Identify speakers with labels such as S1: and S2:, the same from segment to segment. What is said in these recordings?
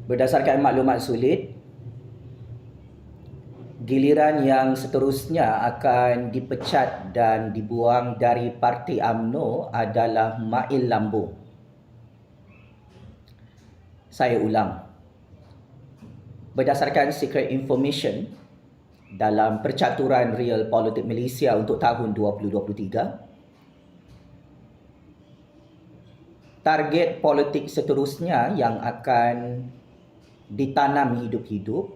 S1: Berdasarkan maklumat sulit, giliran yang seterusnya akan dipecat dan dibuang dari Parti UMNO adalah Mail Lambung. Saya ulang. Berdasarkan secret information dalam Percaturan Real Politik Malaysia untuk tahun 2023, target politik seterusnya yang akan ditanam hidup-hidup,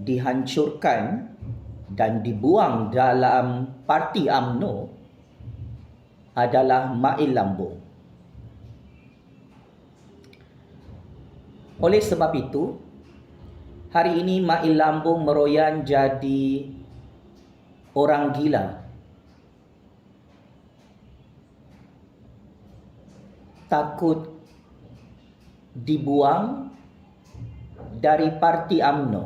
S1: dihancurkan dan dibuang dalam Parti UMNO adalah Mail Lambung. Oleh sebab itu, hari ini Mail Lambung meroyan jadi orang gila. Takut dibuang dari Parti UMNO.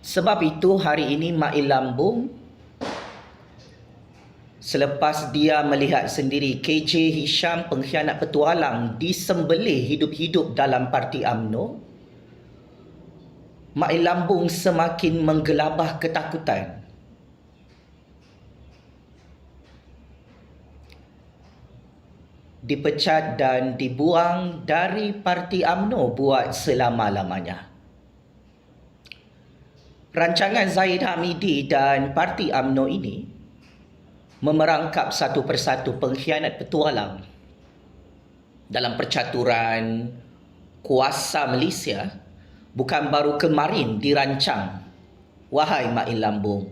S1: Sebab itu hari ini Mail Lambung, selepas dia melihat sendiri KJ Hisham pengkhianat petualang disembelih hidup-hidup dalam Parti UMNO, Mail Lambung semakin menggelabah ketakutan. Dipecat dan dibuang dari Parti UMNO buat selama-lamanya. Rancangan Zahid Hamidi dan Parti UMNO ini memerangkap satu persatu pengkhianat petualang dalam percaturan kuasa Malaysia bukan baru kemarin dirancang, wahai Mail Lambung.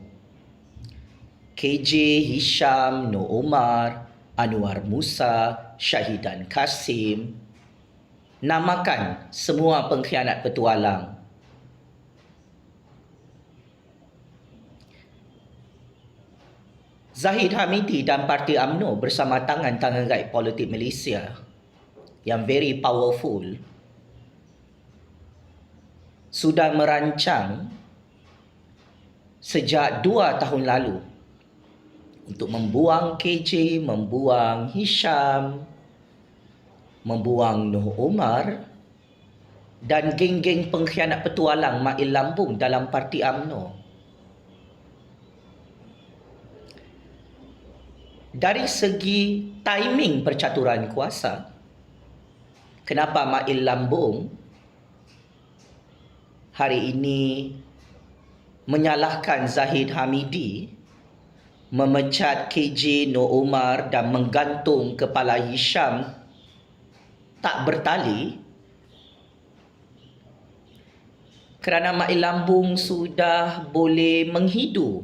S1: KJ Hisham, Nur Omar, Anwar Musa, Syahidan Kasim, namakan semua pengkhianat petualang. Zahid Hamidi dan Parti UMNO bersama tangan-tangan gaib politik Malaysia yang very powerful sudah merancang sejak 2 tahun lalu untuk membuang KJ, membuang Hisham, membuang Nur Omar dan geng-geng pengkhianat petualang Mail Lambung dalam Parti UMNO. Dari segi timing percaturan kuasa, kenapa Mail Lambung hari ini menyalahkan Zahid Hamidi memecat KJ, Nur Omar dan menggantung kepala Hisham tak bertali? Kerana Mail Lambung sudah boleh menghidu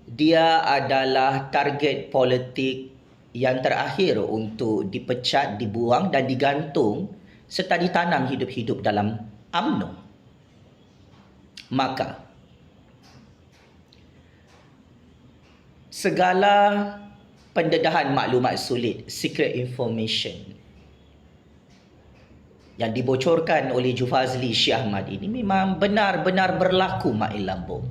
S1: dia adalah target politik yang terakhir untuk dipecat, dibuang dan digantung serta ditanam hidup-hidup dalam UMNO. Maka segala pendedahan maklumat sulit, secret information yang dibocorkan oleh Jufazli Syih Ahmad ini memang benar-benar berlaku Mail Lambung.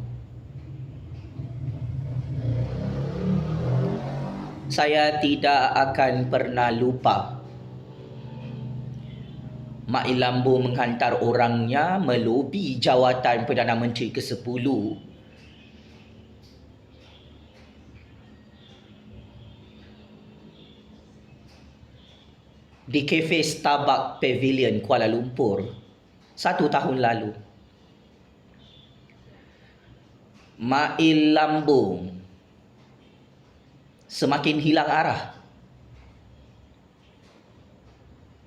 S1: Saya tidak akan pernah lupa Mail Lambung menghantar orangnya melobi jawatan Perdana Menteri ke-10 di kafe Starbucks Pavilion Kuala Lumpur 1 tahun lalu. Mail Lambung semakin hilang arah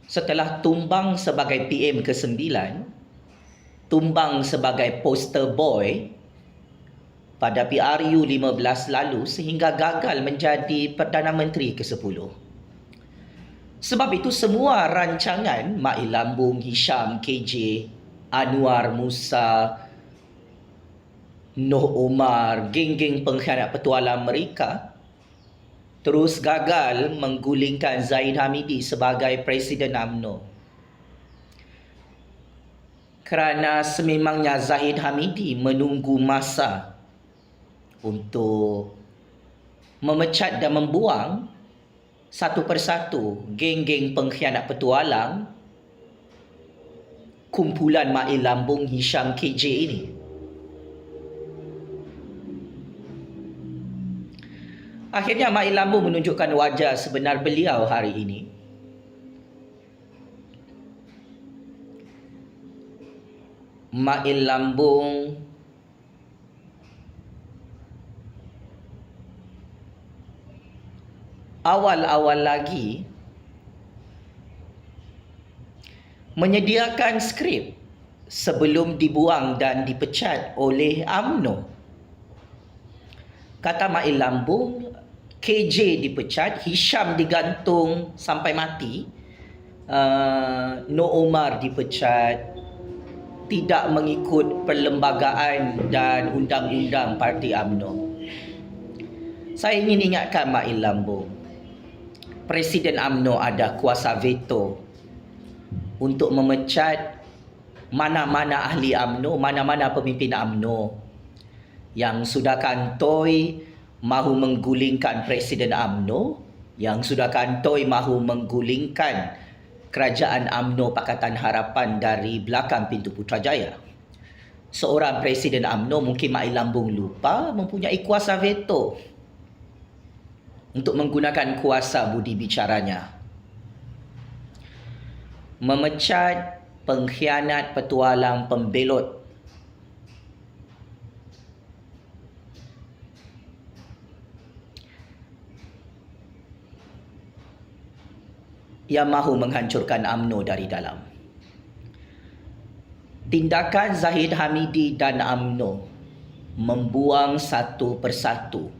S1: setelah tumbang sebagai PM ke-9, tumbang sebagai poster boy pada PRU 15 lalu sehingga gagal menjadi Perdana Menteri ke-10. Sebab itu semua rancangan Mak Lambung, Hisham, KJ, Anwar, Musa, Noh Omar, geng-geng pengkhianat petualang mereka terus gagal menggulingkan Zahid Hamidi sebagai Presiden UMNO. Kerana sememangnya Zahid Hamidi menunggu masa untuk memecat dan membuang satu persatu geng-geng pengkhianat petualang kumpulan Mak Lambung, Hisham, KJ ini. Akhirnya Mak Lambung menunjukkan wajah sebenar beliau hari ini. Mak Lambung awal-awal lagi menyediakan skrip sebelum dibuang dan dipecat oleh UMNO. Kata Mak Lambung, KJ dipecat, Hisham digantung sampai mati, Noh Omar dipecat, tidak mengikut perlembagaan dan undang-undang parti UMNO. Saya ingin ingatkan Mak Lambung, Presiden UMNO ada kuasa veto untuk memecat mana-mana ahli UMNO, mana-mana pemimpin UMNO yang sudah kantoi mahu menggulingkan Presiden UMNO, yang sudah kantoi mahu menggulingkan kerajaan UMNO Pakatan Harapan dari belakang pintu Putrajaya. Seorang Presiden UMNO, mungkin Mak Lambung lupa, mempunyai kuasa veto untuk menggunakan kuasa budi bicaranya, memecat pengkhianat petualang pembelot yang mahu menghancurkan UMNO dari dalam. Tindakan Zahid Hamidi dan UMNO membuang satu persatu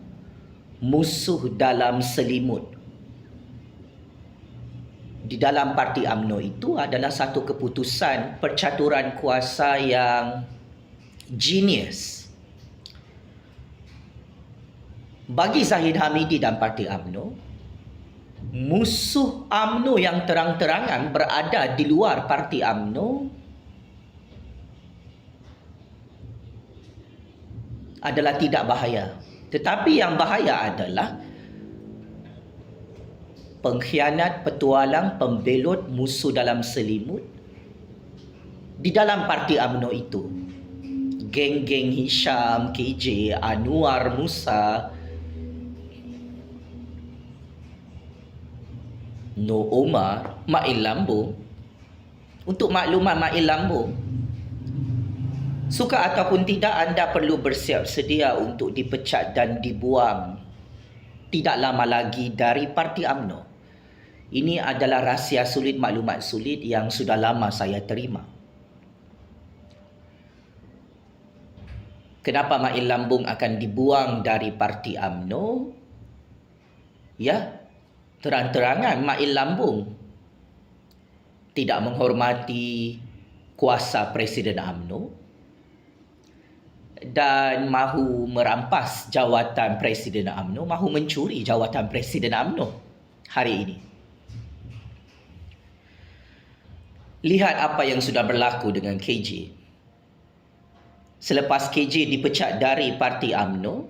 S1: musuh dalam selimut di dalam parti UMNO itu adalah satu keputusan percaturan kuasa yang genius. Bagi Zahid Hamidi dan parti UMNO, musuh UMNO yang terang-terangan berada di luar parti UMNO adalah tidak bahaya. Tetapi yang bahaya adalah pengkhianat petualang pembelot musuh dalam selimut di dalam parti UMNO itu. Geng-geng Hisham, KJ, Anwar, Musa, Noh Omar, Mak Lambung. Untuk maklumat Mak Lambung, suka ataupun tidak, anda perlu bersiap sedia untuk dipecat dan dibuang tidak lama lagi dari parti UMNO. Ini adalah rahsia sulit, maklumat sulit yang sudah lama saya terima. Kenapa Mak Lambung akan dibuang dari parti UMNO? Ya, terang-terangan Mak Lambung tidak menghormati kuasa Presiden UMNO dan mahu merampas jawatan Presiden UMNO, mahu mencuri jawatan Presiden UMNO hari ini. Lihat apa yang sudah berlaku dengan KJ. Selepas KJ dipecat dari parti UMNO,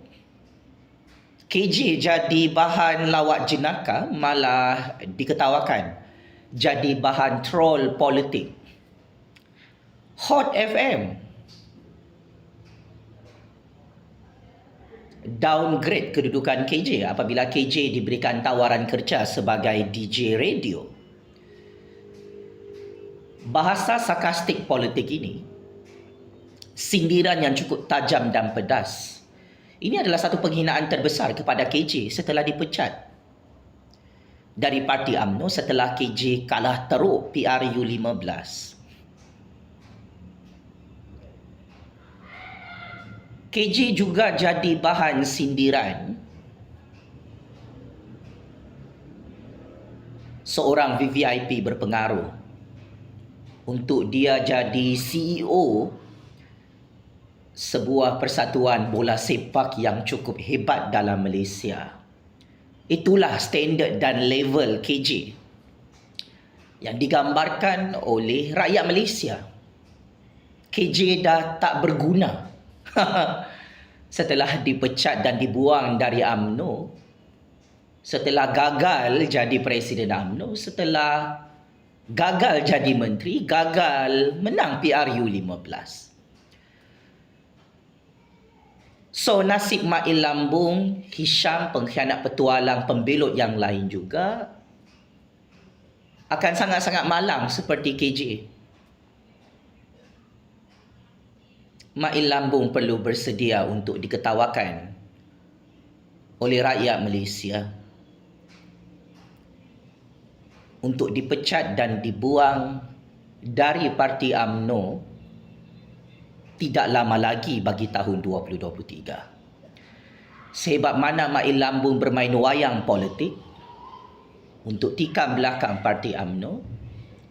S1: KJ jadi bahan lawak jenaka, malah diketawakan jadi bahan troll politik. Hot FM downgrade kedudukan KJ apabila KJ diberikan tawaran kerja sebagai DJ radio. Bahasa sarkastik politik ini, sindiran yang cukup tajam dan pedas, ini adalah satu penghinaan terbesar kepada KJ setelah dipecat dari parti UMNO setelah KJ kalah teruk PRU 15. KJ juga jadi bahan sindiran seorang VVIP berpengaruh untuk dia jadi CEO sebuah persatuan bola sepak yang cukup hebat dalam Malaysia. Itulah standard dan level KJ yang digambarkan oleh rakyat Malaysia. KJ dah tak berguna setelah dipecat dan dibuang dari UMNO, setelah gagal jadi Presiden UMNO, setelah gagal jadi menteri, gagal menang PRU 15. So, nasib Mail Lambung, Hisham, pengkhianat petualang, pembelot yang lain juga akan sangat-sangat malang seperti KJ. Mail Lambung perlu bersedia untuk diketawakan oleh rakyat Malaysia, untuk dipecat dan dibuang dari parti UMNO tidak lama lagi bagi tahun 2023. Sebab mana Mail Lambung bermain wayang politik untuk tikam belakang parti UMNO,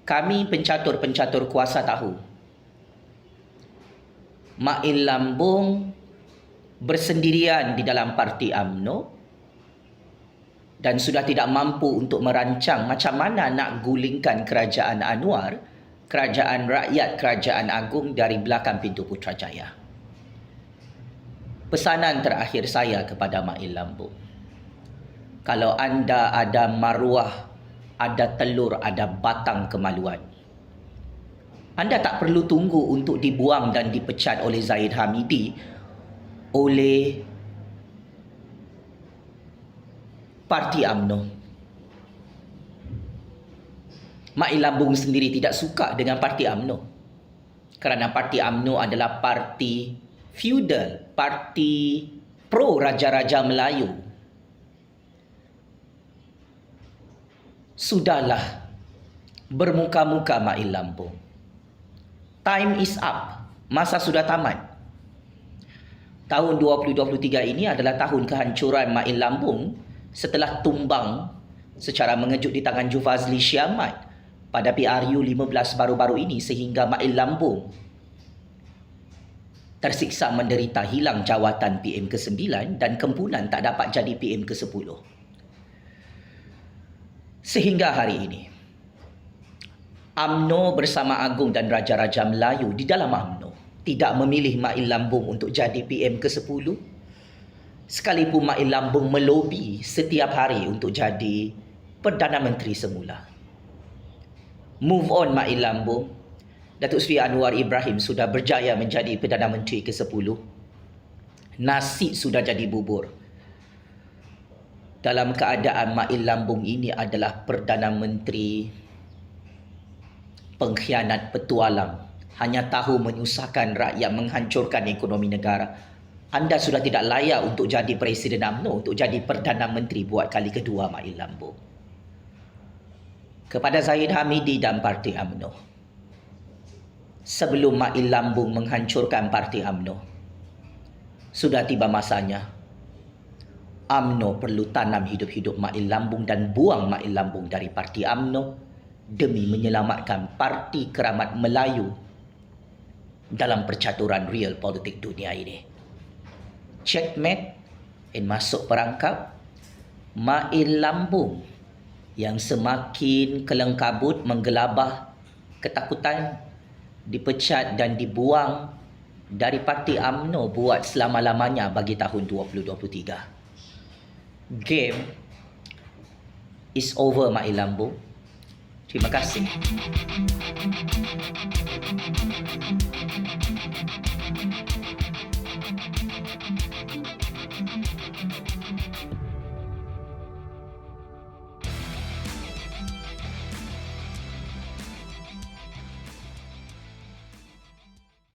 S1: kami pencatur-pencatur kuasa tahu Mail Lambung bersendirian di dalam parti UMNO dan sudah tidak mampu untuk merancang macam mana nak gulingkan kerajaan Anwar, kerajaan rakyat, kerajaan agung dari belakang pintu Putrajaya. Pesanan terakhir saya kepada Mail Lambung, kalau anda ada maruah, ada telur, ada batang kemaluan, anda tak perlu tunggu untuk dibuang dan dipecat oleh Zahid Hamidi oleh parti UMNO. Mail Lambung sendiri tidak suka dengan parti UMNO kerana parti UMNO adalah parti feudal, parti pro Raja-Raja Melayu. Sudahlah, bermuka-muka Mail Lambung. Time is up. Masa sudah tamat. Tahun 2023 ini adalah tahun kehancuran Mail Lambung setelah tumbang secara mengejut di tangan Jufazli Syamat pada PRU 15 baru-baru ini, sehingga Mail Lambung tersiksa menderita hilang jawatan PM ke-9 dan kempunan tak dapat jadi PM ke-10. Sehingga hari ini UMNO bersama Agung dan Raja-Raja Melayu di dalam UMNO tidak memilih Mail Lambung untuk jadi PM ke-10, sekalipun Mail Lambung melobi setiap hari untuk jadi Perdana Menteri semula. Move on Mail Lambung. Datuk Seri Anwar Ibrahim sudah berjaya menjadi Perdana Menteri ke-10. Nasi sudah jadi bubur. Dalam keadaan Mail Lambung ini adalah Perdana Menteri pengkhianat petualang, hanya tahu menyusahkan rakyat, menghancurkan ekonomi negara. Anda sudah tidak layak untuk jadi Presiden UMNO, untuk jadi Perdana Menteri buat kali kedua Mail Lambung. Kepada Zahid Hamidi dan parti UMNO, sebelum Mail Lambung menghancurkan parti UMNO, sudah tiba masanya UMNO perlu tanam hidup-hidup Mail Lambung dan buang Mail Lambung dari parti UMNO demi menyelamatkan parti keramat Melayu dalam percaturan real politik dunia ini. Checkmate and masuk perangkap Mail Lambung yang semakin kelengkabut, menggelabah, ketakutan, dipecat dan dibuang dari parti UMNO buat selama-lamanya bagi tahun 2023. Game is over Mail Lambung. Terima kasih.